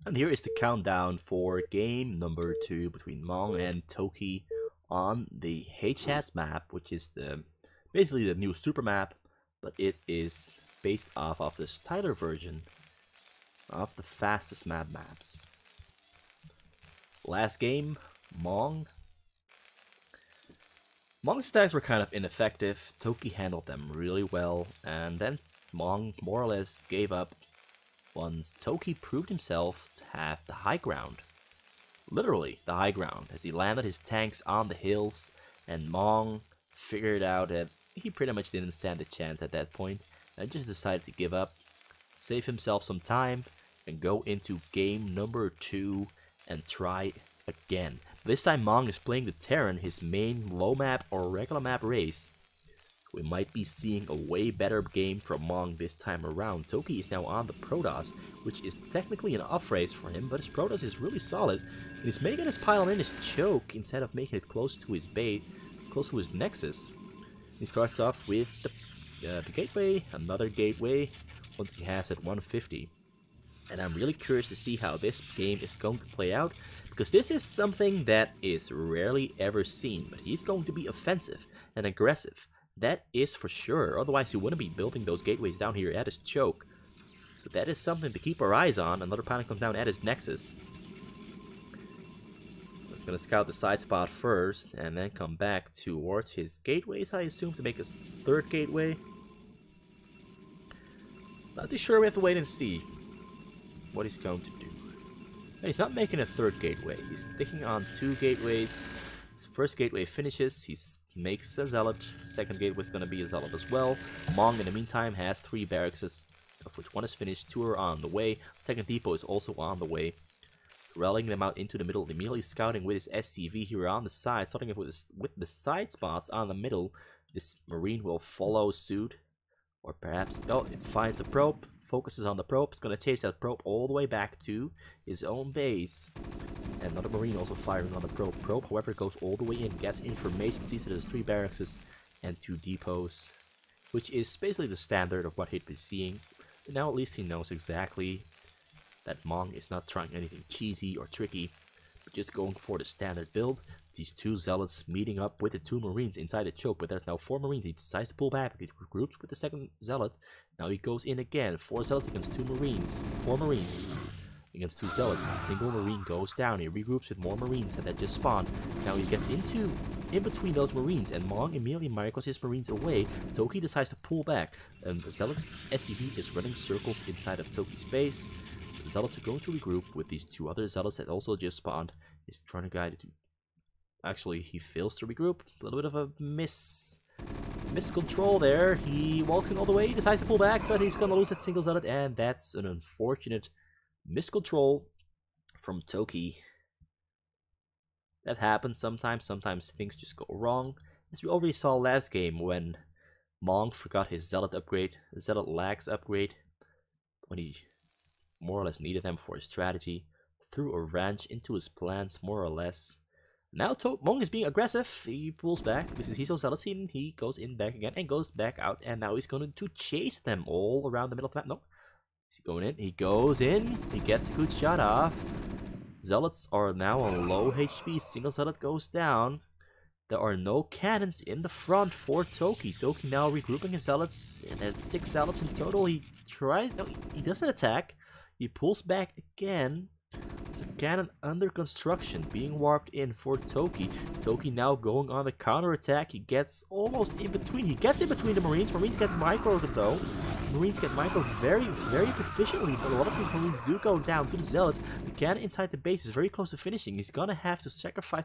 And here is the countdown for game number 2 between Mong and tOKi on the HS map, which is basically the new super map, but it is based off of the Styler version of the fastest maps. Last game, Mong's attacks were kind of ineffective. tOKi handled them really well, and then Mong more or less gave up once tOKi proved himself to have the high ground. Literally, the high ground, as he landed his tanks on the hills, and Mong figured out that he pretty much didn't stand a chance at that point, and just decided to give up, save himself some time, and go into game number 2 and try again. This time Mong is playing the Terran, his main low map or regular map race. We might be seeing a way better game from Mong this time around. tOKi is now on the Protoss, which is technically an off race for him, but his Protoss is really solid, and he's making his pile in his choke instead of making it close to his bait, close to his nexus. He starts off with the gateway, another gateway, once he has at 150. And I'm really curious to see how this game is going to play out, because this is something that is rarely ever seen, but he's going to be offensive and aggressive. That is for sure, otherwise he wouldn't be building those gateways down here at his choke. So that is something to keep our eyes on. Another panic comes down at his nexus. He's going to scout the side spot first, and then come back towards his gateways, I assume, to make a third gateway. Not too sure, we have to wait and see what he's going to do. And he's not making a third gateway, he's sticking on 2 gateways. His first gateway finishes, he makes a zealot. Second gateway is going to be a zealot as well. Mong in the meantime has 3 barracks, of which 1 is finished, 2 are on the way. Second depot is also on the way. Rallying them out into the middle, immediately scouting with his SCV here on the side, starting with the side spots on the middle. This Marine will follow suit, or perhaps, oh, it finds a probe, focuses on the probe, it's going to chase that probe all the way back to his own base. And another Marine also firing on the probe. Probe, however, goes all the way in, gets information, sees that there's 3 barracks and 2 depots, which is basically the standard of what he'd be seeing. But now at least he knows exactly that Mong is not trying anything cheesy or tricky, but just going for the standard build. These 2 zealots meeting up with the 2 Marines inside the choke, but there's now 4 Marines. He decides to pull back, he regroups with the second zealot. Now he goes in again, 4 zealots against 2 Marines, 4 Marines. Against 2 zealots, a single Marine goes down. He regroups with more Marines that just spawned. Now he gets in between those Marines, and Mong immediately micros his Marines away. tOKi decides to pull back, and the zealot SCV is running circles inside of tOKi's base. The zealots are going to regroup with these 2 other zealots that also just spawned. He's trying to guide it to... Actually, he fails to regroup. A little bit of a miscontrol there. He walks in all the way, he decides to pull back, but he's gonna lose that single zealot, and that's an unfortunate miscontrol from tOKi. That happens sometimes things just go wrong. As we already saw last game when Mong forgot his zealot upgrade, the zealot lags upgrade, when he more or less needed them for his strategy, threw a wrench into his plans more or less. Now Mong is being aggressive, he pulls back because he's so zealous, he goes in back again and goes back out, and now he's going to chase them all around the middle of the map. No. Is he going in? He goes in. He gets a good shot off. Zealots are now on low HP. Single zealot goes down. There are no cannons in the front for tOKi. tOKi now regrouping his zealots. And has 6 zealots in total. He tries... No, he doesn't attack. He pulls back again. There's a cannon under construction being warped in for tOKi. tOKi now going on the counterattack. He gets almost in between. He gets in between the Marines. Marines get microed though. Marines get microed very, very proficiently, but a lot of these Marines do go down to the zealots. The cannon inside the base is very close to finishing. He's gonna have to sacrifice...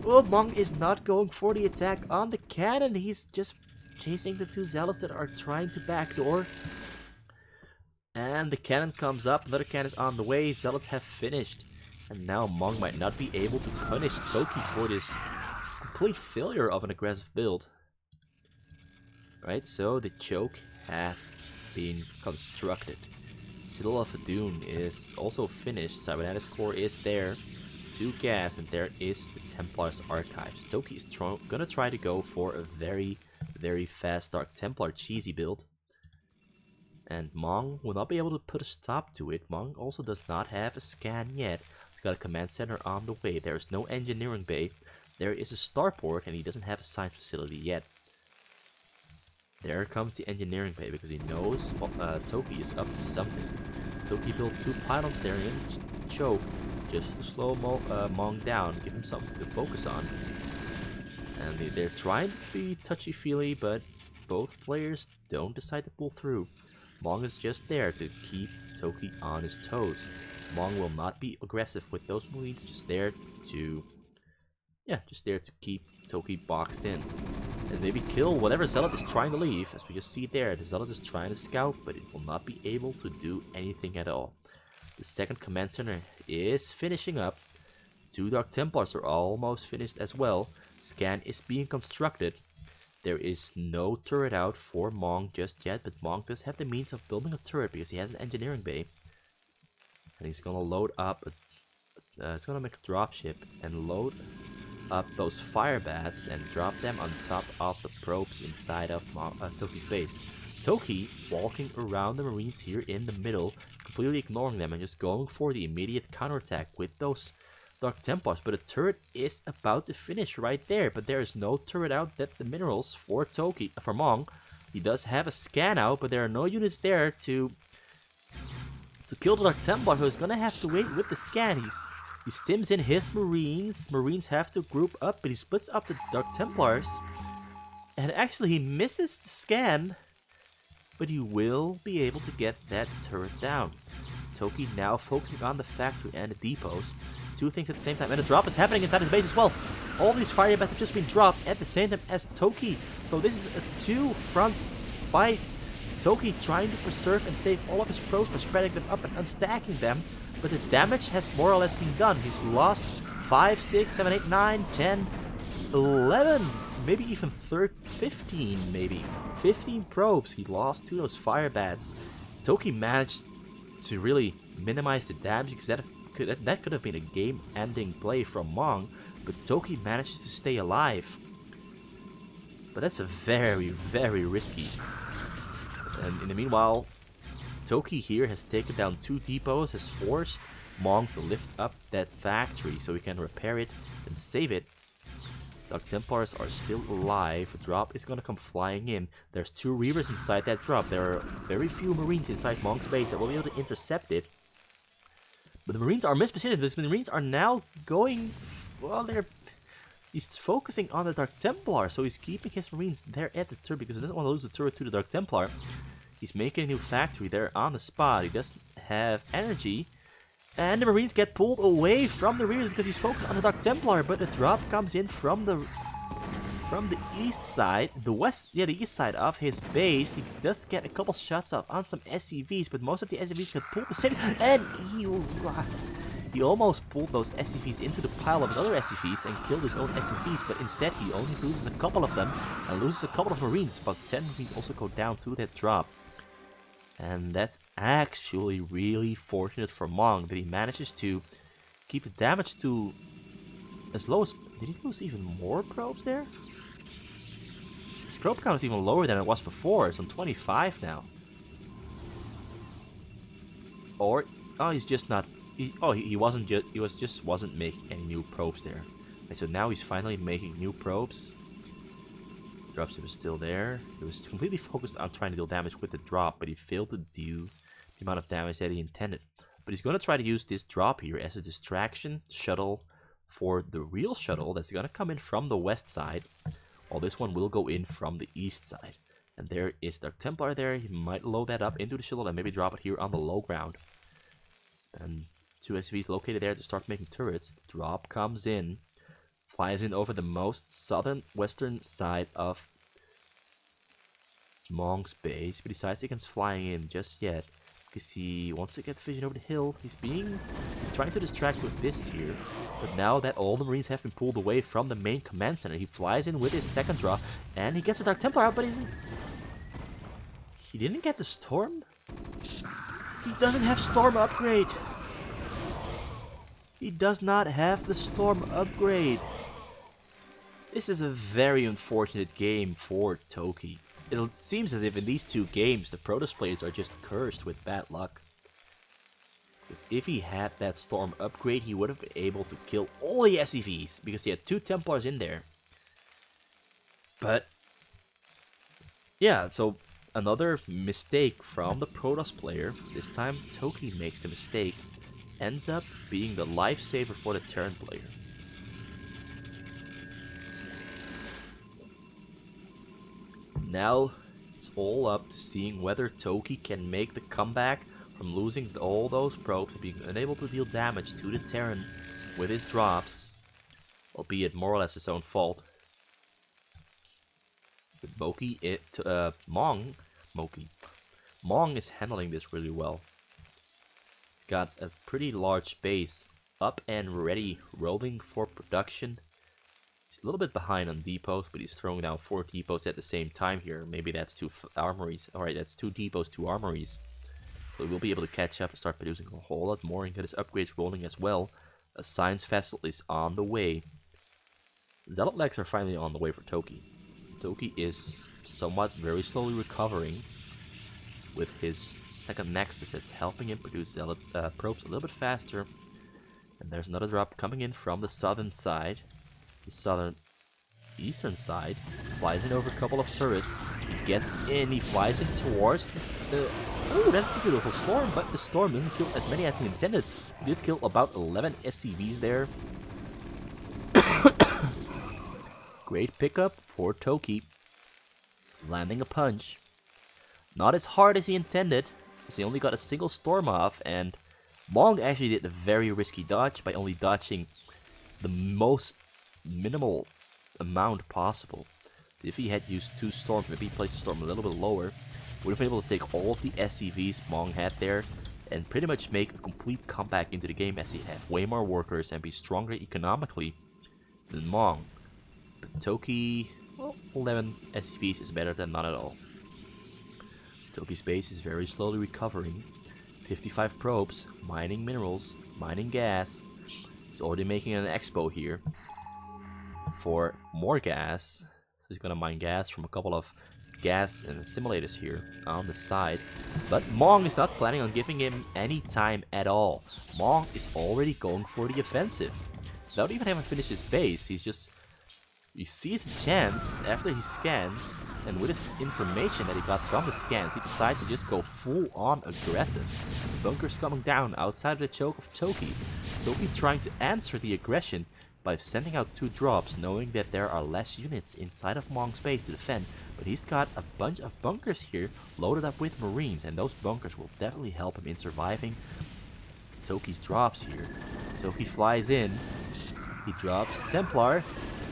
Well, Mong is not going for the attack on the cannon. He's just chasing the 2 zealots that are trying to backdoor. And the cannon comes up, another cannon on the way, zealots have finished. And now Mong might not be able to punish tOKi for this complete failure of an aggressive build. Right, so the choke has been constructed. Citadel of Adun is also finished, Cybernetics Core is there, 2 gas, and there is the Templar's Archive. So tOKi is gonna try to go for a very, very fast Dark Templar cheesy build. And Mong will not be able to put a stop to it. Mong also does not have a scan yet. He's got a command center on the way. There is no engineering bay. There is a starport, and he doesn't have a science facility yet. There comes the engineering bay because he knows tOKi is up to something. tOKi built 2 pylons there in choke just to slow Mong down, give him something to focus on. And they're trying to be touchy-feely, but both players don't decide to pull through. Mong is just there to keep tOKi on his toes. Mong will not be aggressive with those Marines, just there to keep tOKi boxed in. And maybe kill whatever Zealot is trying to leave. As we just see there, the Zealot is trying to scout, but it will not be able to do anything at all. The second command center is finishing up. 2 Dark Templars are almost finished as well. Scan is being constructed. There is no turret out for Mong just yet, but Mong does have the means of building a turret because he has an engineering bay. And he's gonna load up, he's gonna make a dropship and load up those fire bats and drop them on top of the probes inside of tOKi's base. tOKi walking around the Marines here in the middle, completely ignoring them and just going for the immediate counterattack with those Dark Templars. But a turret is about to finish right there, but there is no turret out that the minerals for tOKi, for Mong. He does have a scan out, but there are no units there to kill the Dark Templar, so he's gonna have to wait with the scan. He stims in his Marines. Marines have to group up, but he splits up the Dark Templars. And actually he misses the scan, but he will be able to get that turret down. tOKi now focusing on the factory and the depots. 2 things at the same time, and a drop is happening inside his base as well. All these fire bats have just been dropped at the same time as tOKi. So this is a 2-front fight. tOKi trying to preserve and save all of his probes by spreading them up and unstacking them. But the damage has more or less been done. He's lost 5, 6, 7, 8, 9, 10, 11, maybe even 15, maybe 15 probes. He lost to those fire bats. tOKi managed to really minimize the damage because that could have been a game-ending play from Mong, but tOKi manages to stay alive. But that's a very, very risky. And in the meanwhile, tOKi here has taken down 2 depots, has forced Mong to lift up that factory so he can repair it and save it. Dark Templars are still alive. The drop is gonna come flying in. There's 2 Reavers inside that drop. There are very few Marines inside Mong's base that will be able to intercept it. But the Marines are mispositioned because the Marines are now going... Well, he's focusing on the Dark Templar, so he's keeping his Marines there at the turret because he doesn't want to lose the turret to the Dark Templar. He's making a new factory there on the spot. He doesn't have energy. And the Marines get pulled away from the rear because he's focused on the Dark Templar. But the drop comes in from the east side, the east side of his base. He does get a couple shots off on some SCVs, but most of the SCVs get pulled to city. And he almost pulled those SCVs into the pile of his other SCVs and killed his own SCVs, but instead he only loses a couple of them and loses a couple of Marines. About 10 Marines also go down to that drop. And that's actually really fortunate for Mong that he manages to keep the damage to as low as... Did he lose even more probes there? His probe count is even lower than it was before. It's on 25 now. Or... Oh, he's just not... He wasn't making any new probes there. And so now he's finally making new probes. Dropship is still there. He was completely focused on trying to deal damage with the drop, but he failed to do the amount of damage that he intended. But he's going to try to use this drop here as a distraction shuttle for the real shuttle that's going to come in from the west side, while this one will go in from the east side. And there is Dark Templar there. He might load that up into the shuttle and maybe drop it here on the low ground. And 2 SCVs located there to start making turrets. The drop comes in. Flies in over the most western side of Mong's base, but decides against flying in just yet because he wants to get vision over the hill. He's trying to distract with this here, but now that all the Marines have been pulled away from the main command center, he flies in with his second draw and he gets a Dark Templar out, but he didn't get the Storm. He doesn't have Storm upgrade. He does not have the Storm upgrade. This is a very unfortunate game for tOKi. it seems as if in these two games, the Protoss players are just cursed with bad luck. Because if he had that Storm upgrade, he would have been able to kill all the SCVs, because he had 2 Templars in there. But, yeah, so another mistake from the Protoss player. This time, tOKi makes the mistake. Ends up being the lifesaver for the Terran player. Now, it's all up to seeing whether tOKi can make the comeback from losing all those probes and being unable to deal damage to the Terran with his drops, albeit more or less his own fault. With Mong is handling this really well. He's got a pretty large base up and ready, rolling for production. He's a little bit behind on depots, but he's throwing down 4 depots at the same time here. Maybe that's 2 armories. Alright, that's 2 depots, 2 armories. So we'll be able to catch up and start producing a whole lot more and get his upgrades rolling as well. A science vessel is on the way. Zealot legs are finally on the way for tOKi. tOKi is somewhat very slowly recovering with his second Nexus that's helping him produce Zealot probes a little bit faster. And there's another drop coming in from the southern side. The eastern side, flies in over a couple of turrets, he gets in, he flies in towards the oh, that's a beautiful storm, but the storm doesn't kill as many as he intended. He did kill about 11 SCVs there. Great pickup for tOKi, landing a punch. Not as hard as he intended, because he only got a single storm off, and Mong actually did a very risky dodge by only dodging the most minimal amount possible. So if he had used 2 storms, maybe he placed the storm a little bit lower, would have been able to take all of the SCVs Mong had there and pretty much make a complete comeback into the game, as he had way more workers and be stronger economically than Mong. But tOKi, well, 11 SCVs is better than none at all. tOKi's base is very slowly recovering. 55 probes, mining minerals, mining gas. He's already making an expo here for more gas. So he's gonna mine gas from a couple of gas and simulators here on the side. But Mong is not planning on giving him any time at all. Mong is already going for the offensive. Without even having finished his base, he's just... he sees a chance after he scans, and with his information that he got from the scans, he decides to just go full-on aggressive. Bunkers coming down outside of the choke of tOKi. tOKi trying to answer the aggression by sending out 2 drops, knowing that there are less units inside of Mong's base to defend. But he's got a bunch of bunkers here loaded up with Marines, and those bunkers will definitely help him in surviving tOKi's drops here. tOKi flies in, he drops Templar.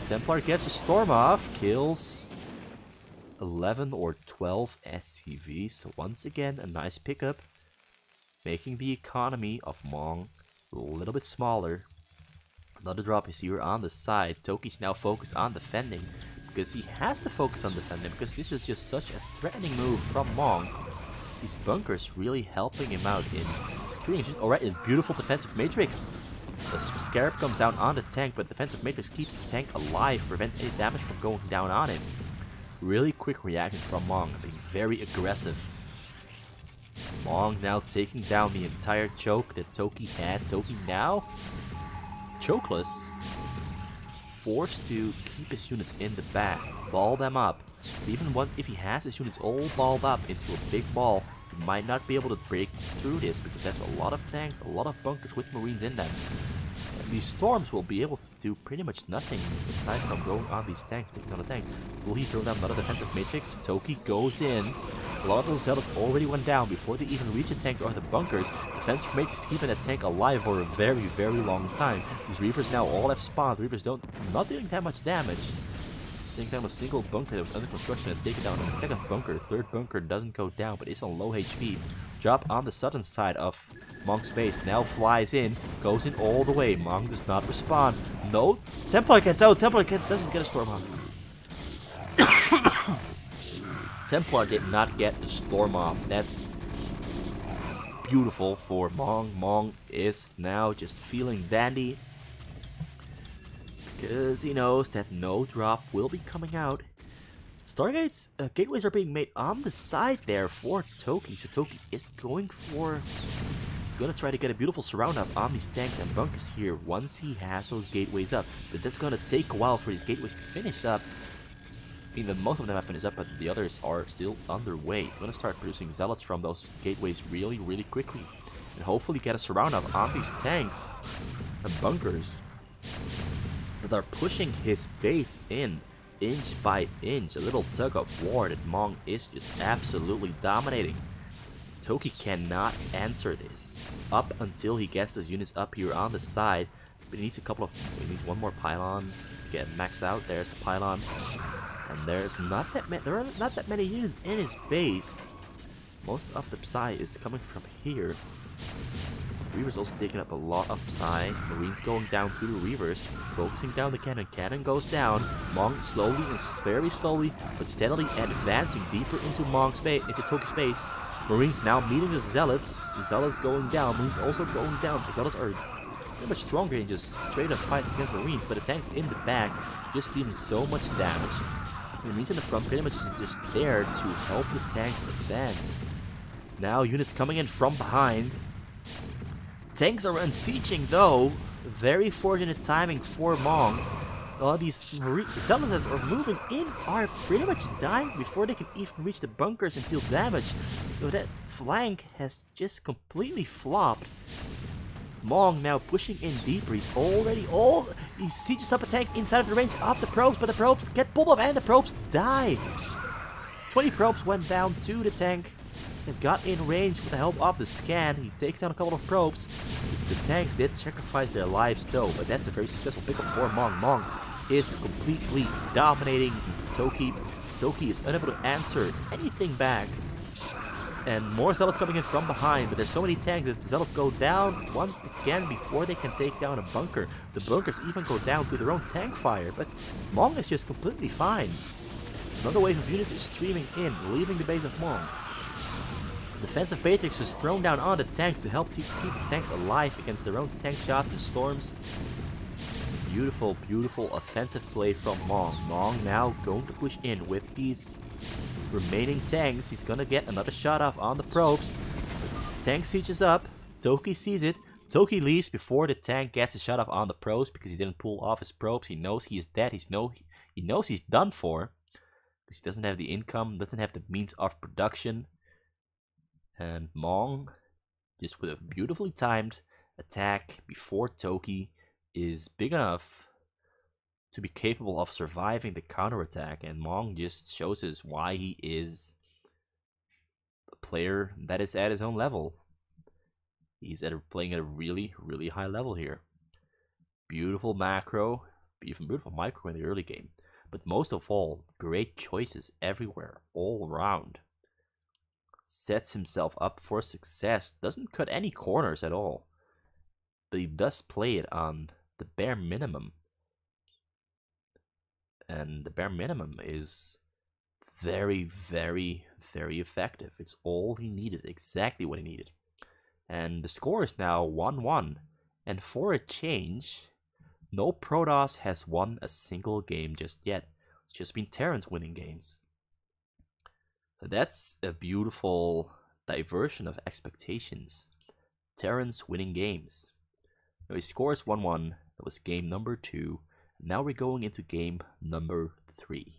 Templar gets a storm off, kills 11 or 12 SCVs. So once again, a nice pickup, making the economy of Mong a little bit smaller. Another drop is here on the side. tOKi's now focused on defending, because he has to focus on defending, because this is just such a threatening move from Mong. These bunkers really helping him out in securing. Alright, a beautiful defensive matrix. The Scarab comes down on the tank, but defensive matrix keeps the tank alive, prevents any damage from going down on him. Really quick reaction from Mong, being very aggressive. Mong now taking down the entire choke that tOKi had. tOKi now chokeless, forced to keep his units in the back, ball them up. Even if he has his units all balled up into a big ball, he might not be able to break through this, because that's a lot of tanks, a lot of bunkers with Marines in them. And these storms will be able to do pretty much nothing aside from going on these tanks, taking on the tanks. Will he throw down another defensive matrix? tOKi goes in. A lot of those zealots already went down before they even reach the tanks or the bunkers. Defensive matrix keeping the tank alive for a very, very long time. These Reavers now all have spawned. Reavers not doing that much damage. Taking down a single bunker that was under construction and taking down a second bunker. Third bunker doesn't go down, but is on low HP. Drop on the southern side of Mong's base. Now flies in, goes in all the way. Mong does not respond. No, Templar gets out. Templar doesn't get a storm off. Templar did not get the storm off. That's beautiful for Mong. Mong is now just feeling dandy, because he knows that no drop will be coming out. Stargate's gateways are being made on the side there for tOKi. So tOKi is going for... He's going to try to get a beautiful surround up on these tanks and bunkers here once he has those gateways up. But that's going to take a while for these gateways to finish up. I mean, most of them have finished up, but the others are still underway. He's going to start producing zealots from those gateways really, really quickly. And hopefully get a surround up on these tanks and bunkers that are pushing his base in inch by inch. A little tug of war that Mong is just absolutely dominating. tOKi cannot answer this up until he gets those units up here on the side. But he needs he needs one more pylon to get maxed out. There's the pylon. And there are not that many units in his base. Most of the Psy is coming from here. Reaver's also taking up a lot of Psy. Marines going down to the Reavers, focusing down the cannon. Cannon goes down. Mong slowly and very slowly but steadily advancing deeper into tOKi's base. Marines now meeting the Zealots. Zealots going down. Marines also going down. The Zealots are pretty much stronger in just straight up fights against Marines, but the tanks in the back just dealing so much damage. The Marines in the front pretty much is just there to help the tanks advance. Now units coming in from behind. Tanks are unsieging though. Very fortunate timing for Mong. All these Zealots that are moving in are pretty much dying before they can even reach the bunkers and deal damage. So that flank has just completely flopped. Mong now pushing in deeper. He's already he sieges up a tank inside of the range of the probes, but the probes get pulled off and the probes die. 20 probes went down to the tank and got in range with the help of the scan. He takes down a couple of probes. The tanks did sacrifice their lives though, but that's a very successful pickup for Mong. Mong is completely dominating tOKi. tOKi is unable to answer anything back. And more Zealots coming in from behind, but there's so many tanks that the Zealots go down once again before they can take down a bunker. The bunkers even go down to their own tank fire, but Mong is just completely fine. Another wave of units is streaming in, leaving the base of Mong. Defensive Matrix is thrown down on the tanks to help keep the tanks alive against their own tank shots and storms. Beautiful, beautiful offensive play from Mong. Mong now going to push in with these remaining tanks. He's gonna get another shot off on the probes. Tank sieges up. tOKi sees it. tOKi leaves before the tank gets a shot off on the probes because he didn't pull off his probes. He knows he is dead. He knows he's done for because he doesn't have the income, doesn't have the means of production. And Mong, just with a beautifully timed attack before tOKi is big enough to be capable of surviving the counterattack, and Mong just shows us why he is a player that is at his own level. He's playing at a really, really high level here. Beautiful macro, even beautiful micro in the early game, but most of all, great choices everywhere, all around. Sets himself up for success, doesn't cut any corners at all, but he does play it on the bare minimum. And the bare minimum is very, very, very effective. It's all he needed, exactly what he needed. And the score is now 1-1. And for a change, no Protoss has won a single game just yet. It's just been Terrans winning games. So that's a beautiful diversion of expectations. Terrans winning games. Now his score is 1-1. That was game number 2. Now we're going into game number 3.